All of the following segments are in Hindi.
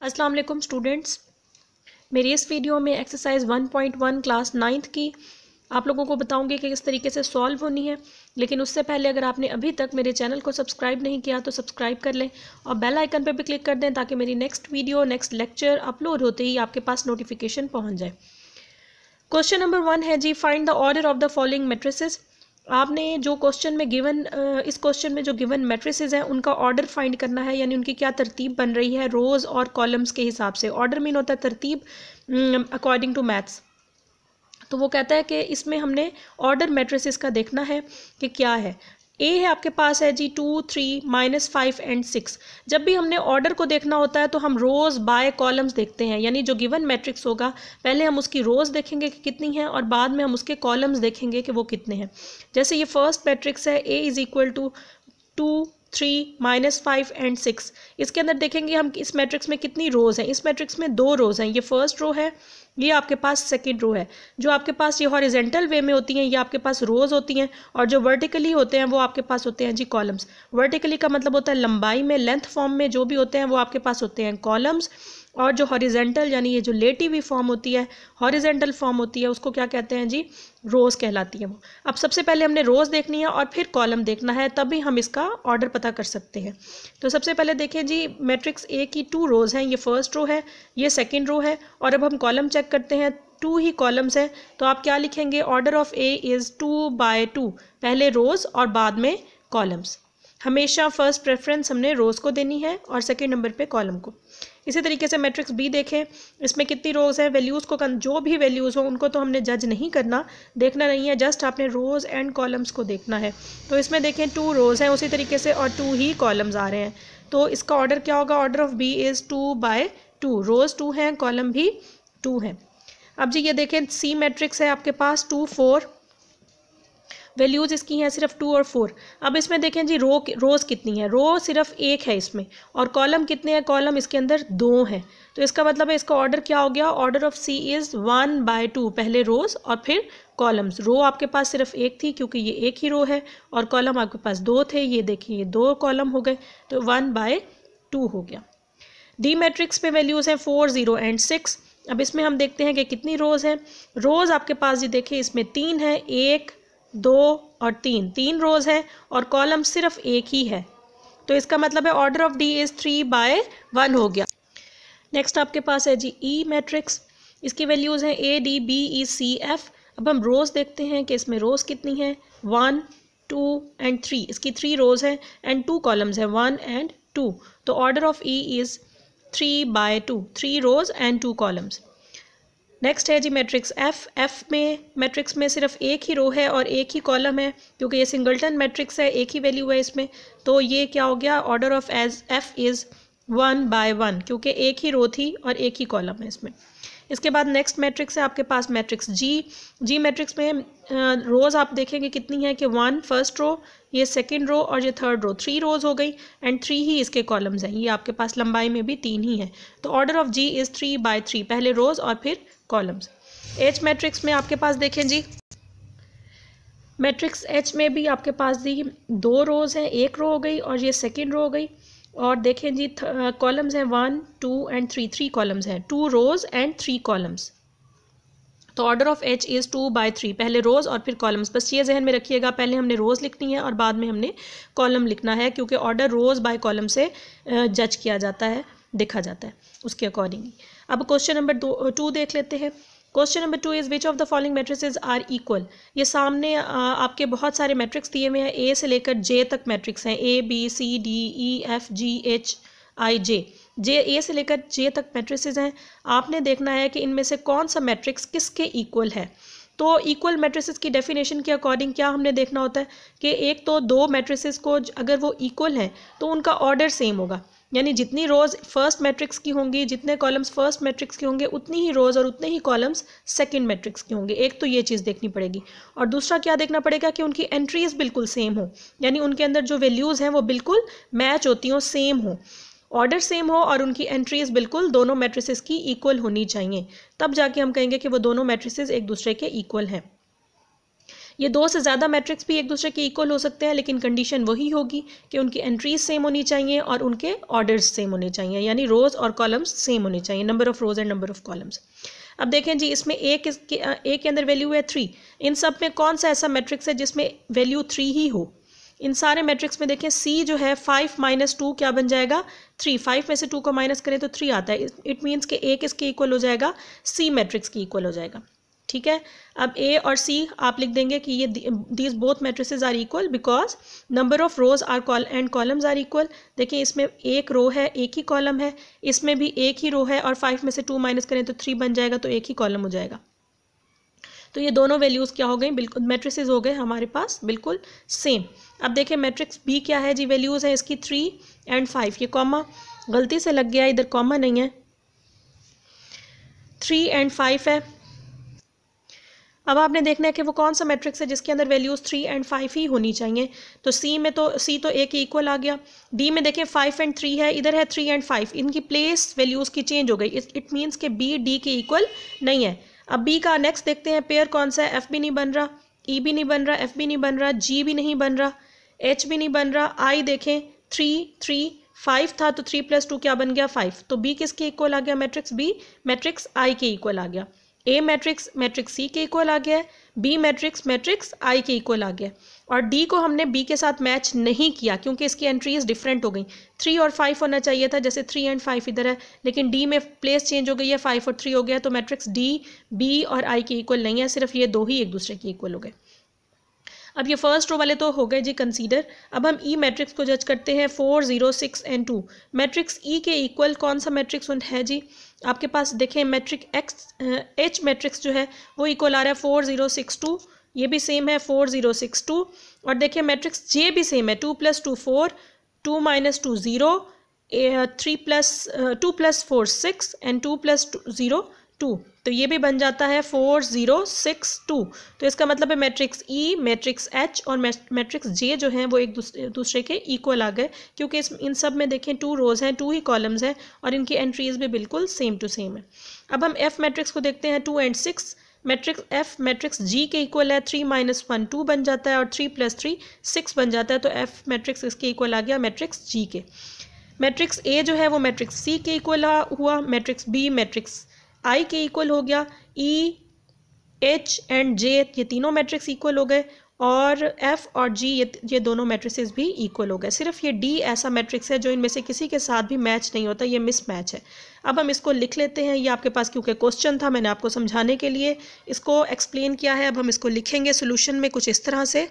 अस्सलाम वालेकुम स्टूडेंट्स, मेरी इस वीडियो में एक्सरसाइज 1.1 क्लास 9th की आप लोगों को बताऊंगी कि किस तरीके से सॉल्व होनी है। लेकिन उससे पहले अगर आपने अभी तक मेरे चैनल को सब्सक्राइब नहीं किया तो सब्सक्राइब कर लें और बेल आइकन पर भी क्लिक कर दें ताकि मेरी next video next lecture upload होते ही आपके पास नोटिफिकेशन पहुँच जाए। क्वेश्चन नंबर 1 है जी, find the order of the following matrices. आपने जो क्वेश्चन में गिवन इस क्वेश्चन में जो गिवन मैट्रिसेस हैं उनका ऑर्डर फाइंड करना है, यानी उनकी क्या तरतीब बन रही है रोज़ और कॉलम्स के हिसाब से। ऑर्डर मीन होता है तरतीब अकॉर्डिंग टू मैथ्स। तो वो कहता है कि इसमें हमने ऑर्डर मैट्रिसेस का देखना है कि क्या है। ए है आपके पास है जी 2, 3, -5 एंड 6। जब भी हमने ऑर्डर को देखना होता है तो हम रोज़ बाय कॉलम्स देखते हैं, यानी जो गिवन मैट्रिक्स होगा पहले हम उसकी रोज़ देखेंगे कि कितनी है और बाद में हम उसके कॉलम्स देखेंगे कि वो कितने हैं। जैसे ये फर्स्ट मैट्रिक्स है A is equal to 2, 3, -5 and 6। इसके अंदर देखेंगे हम इस मैट्रिक्स में कितनी रोज़ हैं। इस मैट्रिक्स में 2 रोज़ हैं, ये फर्स्ट रो है, ये आपके पास सेकंड रो है। जो आपके पास ये हॉरिजेंटल वे में होती हैं ये आपके पास रोज़ होती हैं और जो वर्टिकली होते हैं वो आपके पास होते हैं जी कॉलम्स। वर्टिकली का मतलब होता है लंबाई में, लेंथ फॉर्म में जो भी होते हैं वो आपके पास होते हैं कॉलम्स, और जो हॉरिजेंटल यानी ये जो लेटी हुई फॉर्म होती है, हॉरिजेंटल फॉर्म होती है, उसको क्या कहते हैं जी, रोज़ कहलाती है वो। अब सबसे पहले हमने रोज़ देखनी है और फिर कॉलम देखना है, तभी हम इसका ऑर्डर पता कर सकते हैं। तो सबसे पहले देखें जी, मैट्रिक्स ए की 2 रोज़ हैं, ये फर्स्ट रो है, ये सेकंड रो है, और अब हम कॉलम चेक करते हैं, 2 ही कॉलम्स हैं। तो आप क्या लिखेंगे, ऑर्डर ऑफ ए इज़ 2/2, पहले रोज़ और बाद में कॉलम्स। हमेशा फर्स्ट प्रेफरेंस हमने रोज़ को देनी है और सेकंड नंबर पे कॉलम को। इसी तरीके से मैट्रिक्स बी देखें, इसमें कितनी रोज़ हैं, वैल्यूज़ को जो भी वैल्यूज़ हो उनको तो हमने जज नहीं करना, देखना नहीं है, जस्ट आपने रोज़ एंड कॉलम्स को देखना है। तो इसमें देखें 2 रोज़ हैं उसी तरीके से और 2 ही कॉलम्स आ रहे हैं। तो इसका ऑर्डर क्या होगा, ऑर्डर ऑफ बी इज़ 2/2, रोज़ 2 हैं, कॉलम भी 2 हैं। अब जी ये देखें सी मैट्रिक्स है आपके पास 2, 4, वैल्यूज़ इसकी हैं सिर्फ 2 और 4। अब इसमें देखें जी रोज़ कितनी है, रो सिर्फ एक है इसमें, और कॉलम कितने हैं, कॉलम इसके अंदर 2 हैं। तो इसका मतलब है इसका ऑर्डर क्या हो गया, ऑर्डर ऑफ सी इज़ 1/2, पहले रोज़ और फिर कॉलम्स। रो आपके पास सिर्फ एक थी क्योंकि ये एक ही रो है, और कॉलम आपके पास 2 थे, ये देखिए ये 2 कॉलम हो गए, तो 1/2 हो गया। डी मैट्रिक्स में वैल्यूज़ हैं 4, 0 एंड 6। अब इसमें हम देखते हैं कि कितनी रोज़ हैं। रोज़ आपके पास जी देखिए इसमें 3 है, 1, 2 और 3 रोज़ हैं, और कॉलम सिर्फ एक ही है। तो इसका मतलब है ऑर्डर ऑफ डी इज़ 3/1 हो गया। नेक्स्ट आपके पास है जी ई मैट्रिक्स, इसकी वैल्यूज़ हैं A, D, B, E, C, F। अब हम रोज़ देखते हैं कि इसमें रोज़ कितनी हैं, 1, 2 एंड 3। इसकी 3 रोज़ हैं एंड 2 कॉलम्स हैं, 1 एंड 2। तो order of E is 3/2, 3 rows and 2 columns. Next है जी मैट्रिक्स एफ में मैट्रिक्स में सिर्फ एक ही रो है और एक ही कॉलम है, क्योंकि ये सिंगल्टन मैट्रिक्स है, एक ही वैल्यू है इसमें। तो ये क्या हो गया, ऑर्डर ऑफ एफ इज़ 1/1, क्योंकि एक ही रो थी और एक ही कॉलम है इसमें। इसके बाद नेक्स्ट मैट्रिक्स है आपके पास मैट्रिक्स जी मैट्रिक्स में रोज़ आप देखेंगे कितनी है कि 1 फर्स्ट रो, ये सेकंड रो और ये थर्ड रो, 3 रोज़ हो गई एंड 3 ही इसके कॉलम्स हैं। ये आपके पास लंबाई में भी 3 ही है। तो ऑर्डर ऑफ जी इज़ 3/3, पहले रोज़ और फिर कॉलम्स। एच मैट्रिक्स में आपके पास देखें जी, मैट्रिक्स एच में भी आपके पास जी 2 रोज़ हैं, एक रो हो गई और ये सेकंड रो हो गई, और देखें जी कॉलम्स हैं 1, 2 एंड 3 कॉलम्स हैं, 2 रोज़ एंड 3 कॉलम्स। तो ऑर्डर ऑफ एच इज़ 2/3, पहले रोज़ और फिर कॉलम्स। बस ये जहन में रखिएगा, पहले हमने रोज़ लिखनी है और बाद में हमने कॉलम लिखना है, क्योंकि ऑर्डर रोज़ बाय कॉलम से जज किया जाता है, देखा जाता है उसके अकॉर्डिंगली। अब क्वेश्चन नंबर 2 देख लेते हैं। Question number 2 is which of the following matrices are equal. ये सामने आपके बहुत सारे मैट्रिक्स दिए हुए हैं, ए से लेकर जे तक मैट्रिक्स हैं, A, B, C, D, E, F, G, H, I, J। ए से लेकर जे तक मैट्रिसेस हैं। आपने देखना है कि इनमें से कौन सा मैट्रिक्स किसके इक्वल है। तो इक्वल मैट्रिसेस की डेफिनेशन के अकॉर्डिंग क्या हमने देखना होता है कि एक तो 2 मैट्रिसेस को अगर वो इक्वल हैं तो उनका ऑर्डर सेम होगा, यानी जितनी रोज़ फर्स्ट मैट्रिक्स की होंगी, जितने कॉलम्स फर्स्ट मैट्रिक्स के होंगे, उतनी ही रोज़ और उतने ही कॉलम्स सेकंड मैट्रिक्स के होंगे। एक तो ये चीज़ देखनी पड़ेगी, और दूसरा क्या देखना पड़ेगा कि उनकी एंट्रीज बिल्कुल सेम हो, यानी उनके अंदर जो वैल्यूज़ हैं वो बिल्कुल मैच होती हों, सेम हो, ऑर्डर सेम हो और उनकी एंट्रीज बिल्कुल दोनों मैट्रिसेस की इक्वल होनी चाहिए। तब जाके हम कहेंगे कि वो दोनों मैट्रिसेस एक दूसरे के इक्वल हैं। ये दो से ज़्यादा मैट्रिक्स भी एक दूसरे के इक्वल हो सकते हैं, लेकिन कंडीशन वही होगी कि उनकी एंट्रीज सेम होनी चाहिए और उनके ऑर्डर्स सेम होने चाहिए, यानी रोज़ और कॉलम्स सेम होने चाहिए, number of rows and number of columns. अब देखें जी, इसमें ए के अंदर वैल्यू है 3। इन सब में कौन सा ऐसा मैट्रिक्स है जिसमें वैल्यू 3 ही हो? इन सारे मैट्रिक्स में देखें सी जो है 5 माइनस 2 क्या बन जाएगा? 3। 5 में से 2 को माइनस करें तो 3 आता है। इट मीन्स कि ए किसके इक्वल हो जाएगा? सी मैट्रिक्स की इक्वल हो जाएगा। ठीक है, अब ए और सी आप लिख देंगे कि ये these both matrices are equal because number of rows are and columns are equal. देखिए इसमें एक रो है, एक ही कॉलम है, इसमें भी एक ही रो है और 5 में से 2 माइनस करें तो 3 बन जाएगा, तो एक ही कॉलम हो जाएगा। तो ये दोनों वैल्यूज़ क्या हो गई? बिल्कुल मैट्रिसेस हो गए हमारे पास बिल्कुल सेम। अब देखिए मैट्रिक्स बी क्या है जी? वैल्यूज़ है इसकी 3 एंड 5। ये कॉमा गलती से लग गया, इधर कॉमा नहीं है, 3 एंड 5 है। अब आपने देखना है कि वो कौन सा मैट्रिक्स है जिसके अंदर वैल्यूज़ 3 एंड 5 ही होनी चाहिए। तो सी तो ए के इक्वल आ गया। डी में देखें 5 एंड 3 है, इधर है 3 एंड 5, इनकी प्लेस वैल्यूज़ की चेंज हो गई। इट मीन्स कि बी डी के इक्वल नहीं है। अब बी का नेक्स्ट देखते हैं पेयर कौन सा है। एफ भी नहीं बन रहा, ई भी नहीं बन रहा, एफ भी नहीं बन रहा, जी भी नहीं बन रहा, एच भी नहीं बन रहा, आई देखें 3 3 5 था तो 3 + 2 क्या बन गया? 5। तो बी किसके इक्वल आ गया? मैट्रिक्स बी मैट्रिक्स आई के इक्वल आ गया। ए मैट्रिक्स मैट्रिक्स सी के इक्वल आ गया है, बी मैट्रिक्स मैट्रिक्स आई के इक्वल आ गया। और डी को हमने बी के साथ मैच नहीं किया क्योंकि इसकी एंट्रीज डिफरेंट हो गई। 3 और 5 होना चाहिए था, जैसे 3 एंड 5 इधर है, लेकिन डी में प्लेस चेंज हो गई है, 5 और 3 हो गया, तो मैट्रिक्स डी बी और आई के इक्वल नहीं है, सिर्फ ये दो ही एक दूसरे के इक्वल हो गए। अब ये फर्स्ट रो वाले तो हो गए जी कंसीडर। अब हम ई मैट्रिक्स को जज करते हैं 4 0 6 एंड 2। मैट्रिक्स ई के इक्वल कौन सा मैट्रिक्स है जी? आपके पास देखें मैट्रिक एच मैट्रिक्स जो है वो इक्वल आ रहा है 4 0 6 2, ये भी सेम है 4 0 6 2। और देखिए मैट्रिक्स जे भी सेम है, 2 + 2 4, 2 - 2 0, 2 + 4 6 एंड 2 + 0 2। तो ये भी बन जाता है 4 0 6 2। तो इसका मतलब है मैट्रिक्स ई मैट्रिक्स एच और मैट्रिक्स जे जो हैं वो एक दूसरे के इक्वल आ गए, क्योंकि इन सब में देखें 2 रोज़ हैं, 2 ही कॉलम्स हैं और इनकी एंट्रीज भी बिल्कुल सेम टू सेम है। अब हम एफ मैट्रिक्स को देखते हैं 2 एंड 6। मैट्रिक्स एफ मैट्रिक्स जी के इक्वल है, 3 - 1 2 बन जाता है और 3 + 3 6 बन जाता है। तो एफ मैट्रिक्स इसके इक्वल आ गया मैट्रिक्स जी के। मैट्रिक्स ए जो है वो मैट्रिक्स सी के इक्वल हुआ, मैट्रिक्स बी मैट्रिक्स आई के इक्वल हो गया, ई एच एंड जे ये तीनों मैट्रिक्स इक्वल हो गए और एफ और जी ये दोनों मैट्रिसेस भी इक्वल हो गए। सिर्फ ये डी ऐसा मैट्रिक्स है जो इनमें से किसी के साथ भी मैच नहीं होता, ये मिस मैच है। अब हम इसको लिख लेते हैं, ये आपके पास क्योंकि क्वेश्चन था मैंने आपको समझाने के लिए इसको एक्सप्लेन किया है। अब हम इसको लिखेंगे सोल्यूशन में कुछ इस तरह से।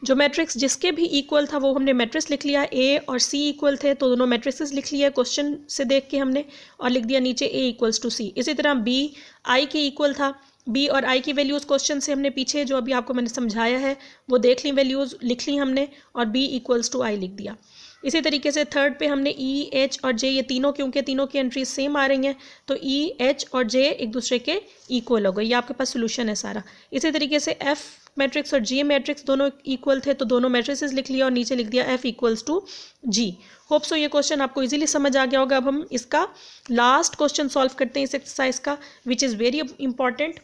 जो मैट्रिक्स जिसके भी इक्वल था वो हमने मैट्रिक्स लिख लिया, ए और सी इक्वल थे तो दोनों मैट्रिक्स लिख लिया क्वेश्चन से देख के हमने, और लिख दिया नीचे ए = सी। इसी तरह बी आई के इक्वल था, बी और आई की वैल्यूज़ क्वेश्चन से हमने पीछे जो अभी आपको मैंने समझाया है वो देख ली, वैल्यूज़ लिख ली हमने और बी = आई लिख दिया। इसी तरीके से थर्ड पे हमने ई एच और जे ये तीनों, क्योंकि तीनों की एंट्रीज सेम आ रही हैं तो ई एच और जे एक दूसरे के इक्वल हो गए। ये आपके पास सोल्यूशन है सारा। इसी तरीके से एफ मैट्रिक्स और जी मैट्रिक्स दोनों इक्वल थे तो दोनों मैट्रिसेस लिख लिया और नीचे लिख दिया एफ = जी। होप सो ये क्वेश्चन आपको इजीली समझ आ गया होगा। अब हम इसका लास्ट क्वेश्चन सॉल्व करते हैं इस एक्सरसाइज का, which is very important.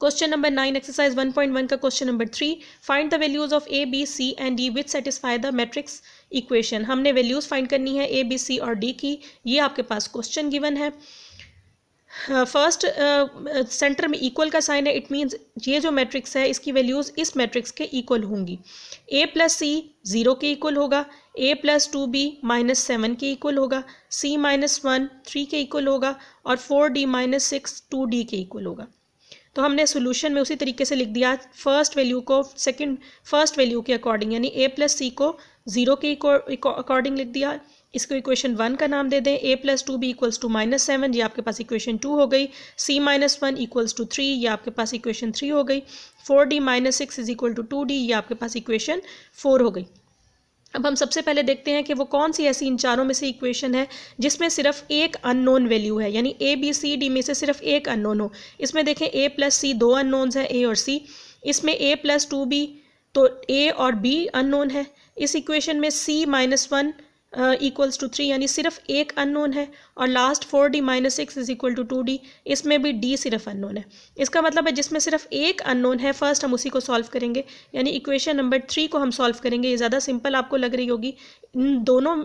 Question number 9 exercise 1.1 का question number 3, find the values of A B C and D which satisfy the matrix equation. हमने वैल्यूज फाइंड करनी है ए बी सी और डी की। ये आपके पास क्वेश्चन गिवन है। फर्स्ट सेंटर में इक्वल का साइन है, इट मीन्स ये जो मैट्रिक्स है इसकी वैल्यूज़ इस मैट्रिक्स के इक्वल होंगी। a + c 0 के इक्वल होगा, a + 2b -7 के इक्वल होगा, c - 1 3 के इक्वल होगा और 4d - 6 2d के इक्वल होगा। तो हमने सोल्यूशन में उसी तरीके से लिख दिया, फर्स्ट वैल्यू को फर्स्ट वैल्यू के अकॉर्डिंग, यानी a + c को 0 के अकॉर्डिंग लिख दिया। इसको इक्वेशन 1 का नाम दे दें, a + 2b = -7, ये आपके पास इक्वेशन 2 हो गई। c - 1 = 3, ये आपके पास इक्वेशन 3 हो गई। 4d - 6 = 2d, ये आपके पास इक्वेशन 4 हो गई। अब हम सबसे पहले देखते हैं कि वो कौन सी ऐसी इन चारों में से इक्वेशन है जिसमें सिर्फ एक अननोन वैल्यू है, यानी ए बी सी डी में से सिर्फ एक अननोन हो। इसमें देखें a + c 2 अननोन्स हैं, a और c। इसमें a + 2b तो a और b अननोन है। इस इक्वेशन में c - 1 इक्वल्स टू 3, यानी सिर्फ एक अननोन है। और last 4d minus 6 is equal to 2d, इसमें भी d सिर्फ अननोन है। इसका मतलब है जिसमें सिर्फ एक अननोन है फर्स्ट हम उसी को सॉल्व करेंगे, यानी इक्वेशन नंबर 3 को हम सॉल्व करेंगे। ये ज़्यादा सिंपल आपको लग रही होगी। इन दोनों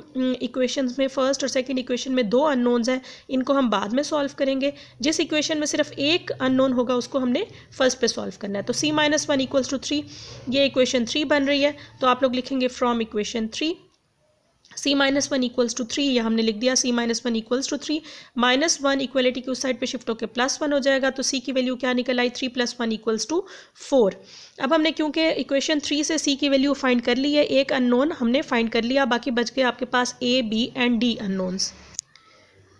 इक्वेशंस में, फर्स्ट और सेकंड इक्वेशन में 2 अननोन्स हैं, इनको हम बाद में सॉल्व करेंगे। जिस इक्वेशन में सिर्फ एक अननोन होगा उसको हमने फर्स्ट पे सॉल्व करना है। तो c माइनस 1 इक्वल्स टू 3, ये इक्वेशन 3 बन रही है। तो आप लोग लिखेंगे from equation 3 c minus 1 equals to 3, ये हमने लिख दिया c minus 1 equals to 3। Minus 1 equality की उस साइड पे शिफ्ट होकर +1 हो जाएगा। तो c की वैल्यू क्या निकल आई, 3 + 1 इक्वल्स टू 4। अब हमने क्योंकि इक्वेशन 3 से c की वैल्यू फाइंड कर ली है, एक अननोन हमने फाइंड कर लिया, बाकी बच गए आपके पास a, b and d unknowns.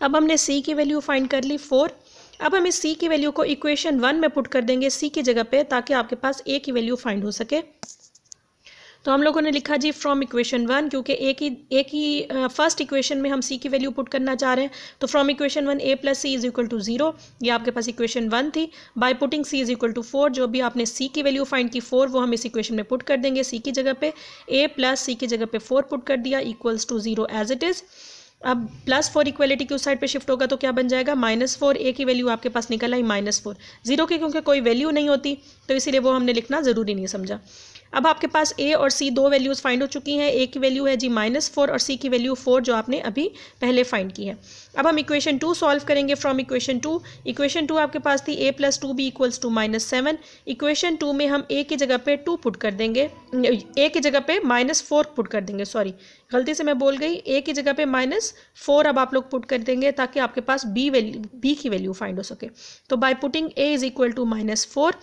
अब हमने c की वैल्यू फाइंड कर ली 4। अब हम इस c की वैल्यू को इक्वेशन 1 में पुट कर देंगे c की जगह पे, ताकि आपके पास a की वैल्यू फाइंड हो सके। तो हम लोगों ने लिखा जी फ्रॉम इक्वेशन 1, क्योंकि एक ही फर्स्ट इक्वेशन में हम c की वैल्यू पुट करना चाह रहे हैं। तो from equation 1 a + c is equal to 0, ये आपके पास इक्वेशन 1 थी। By putting c is equal to 4, जो भी आपने c की वैल्यू फाइंड की 4, वो हम इस इक्वेशन में पुट कर देंगे c की जगह पे। a + c की जगह पे 4 पुट कर दिया, equals to 0 as it is. अब +4 इक्वलिटी की उस साइड पे शिफ्ट होगा तो क्या बन जाएगा, -4। a की वैल्यू आपके पास निकल आई -4। 0 की क्योंकि कोई वैल्यू नहीं होती तो इसीलिए वो हमने लिखना ज़रूरी नहीं समझा। अब आपके पास a और c दो वैल्यूज़ फाइंड हो चुकी हैं। a की वैल्यू है जी -4 और c की वैल्यू 4, जो आपने अभी पहले फाइंड की है। अब हम इक्वेशन 2 सॉल्व करेंगे फ्रॉम इक्वेशन 2। इक्वेशन 2 आपके पास थी a + 2b equals to -7। Equation 2 में हम a की जगह पे 2 पुट कर देंगे, a की जगह पे -4 पुट कर देंगे, सॉरी गलती से मैं बोल गई, a की जगह पे -4 अब आप लोग पुट कर देंगे, ताकि आपके पास b की वैल्यू फाइंड हो सके। तो by putting a is equal to -4,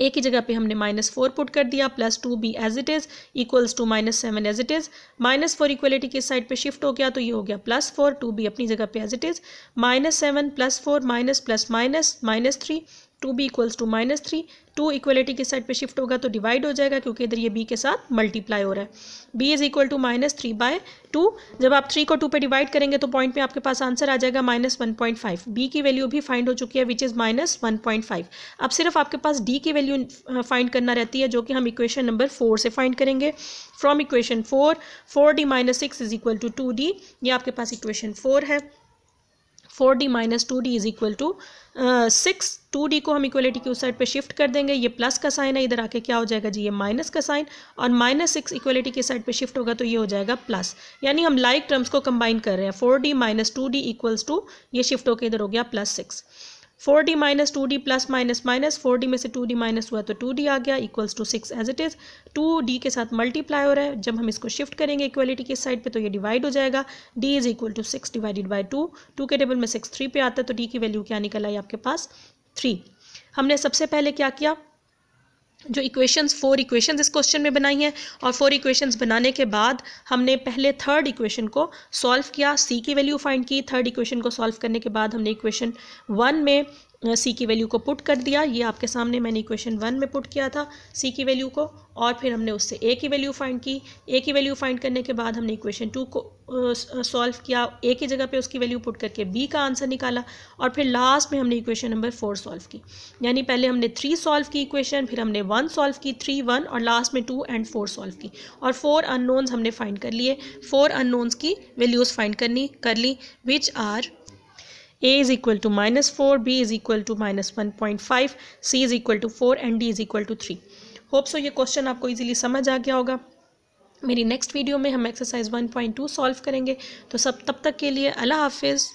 a की जगह पे हमने -4 पुट कर दिया, plus 2b as it is equals to -7 as it is. -4 equality की साइड पे शिफ्ट हो गया तो ये हो गया +4, 2b अपनी जगह पे as it is. -7 + 4 -+- -3, 2b equals to -3। 2 equality की साइड पे शिफ्ट होगा तो डिवाइड हो जाएगा, क्योंकि इधर ये b के साथ मल्टीप्लाई हो रहा है। b is equal to -3/2। जब आप 3 को 2 पे डिवाइड करेंगे तो पॉइंट में आपके पास आंसर आ जाएगा -1.5। b की वैल्यू भी फाइंड हो चुकी है, विच इज़ -1.5। अब सिर्फ आपके पास d की वैल्यू फाइंड करना रहती है, जो कि हम इक्वेशन नंबर 4 से फाइंड करेंगे। From equation 4, 4d - 6 is equal to 2d, ये आपके पास इक्वेशन 4 है। 4d - 2d is equal to 6। 2d को हम इक्वलिटी की उस साइड पे शिफ्ट कर देंगे, ये प्लस का साइन है, इधर आके क्या हो जाएगा जी, ये माइनस का साइन। और -6 इक्वलिटी की साइड पे शिफ्ट होगा तो ये हो जाएगा प्लस, यानी हम लाइक टर्म्स को कंबाइन कर रहे हैं। 4d - 2d इक्वल्स टू, ये शिफ्ट होकर इधर हो गया +6। 4d - 2d plus minus minus, 4d में से 2d माइनस हुआ तो 2d आ गया, equals to 6 as it is. 2d के साथ मल्टीप्लाई हो रहा है, जब हम इसको शिफ्ट करेंगे इक्वलिटी की साइड पे तो ये डिवाइड हो जाएगा। d is equal to 6 divided by 2, 2 के टेबल में 6 3 पे आता है, तो d की वैल्यू क्या निकल आई आपके पास 3। हमने सबसे पहले क्या किया, जो इक्वेशंस 4 इक्वेशंस इस क्वेश्चन में बनाई हैं, और 4 इक्वेशंस बनाने के बाद हमने पहले थर्ड इक्वेशन को सॉल्व किया, c की वैल्यू फाइंड की। थर्ड इक्वेशन को सॉल्व करने के बाद हमने इक्वेशन 1 में c की वैल्यू को पुट कर दिया, ये आपके सामने मैंने इक्वेशन 1 में पुट किया था c की वैल्यू को, और फिर हमने उससे a की वैल्यू फाइंड की। a की वैल्यू फाइंड करने के बाद हमने इक्वेशन 2 को सॉल्व किया, a की जगह पे उसकी वैल्यू पुट करके b का आंसर निकाला, और फिर लास्ट में हमने इक्वेशन नंबर 4 सॉल्व की। यानी पहले हमने 3 सॉल्व की इक्वेशन, फिर हमने 1 सॉल्व की, 3 1, और लास्ट में 2 एंड 4 सॉल्व की, और 4 अननोन्स हमने फाइंड कर लिए। 4 अननोन्स की वैल्यूज़ फाइंड कर ली, which are a is equal to -4, b is equal to -1.5, c is equal to 4 and d is equal to 3। Hope so ये क्वेश्चन आपको इजीली समझ आ गया होगा। मेरी नेक्स्ट वीडियो में हम एक्सरसाइज 1.2 सॉल्व करेंगे। तो तब तक के लिए अल्लाह हाफिज़।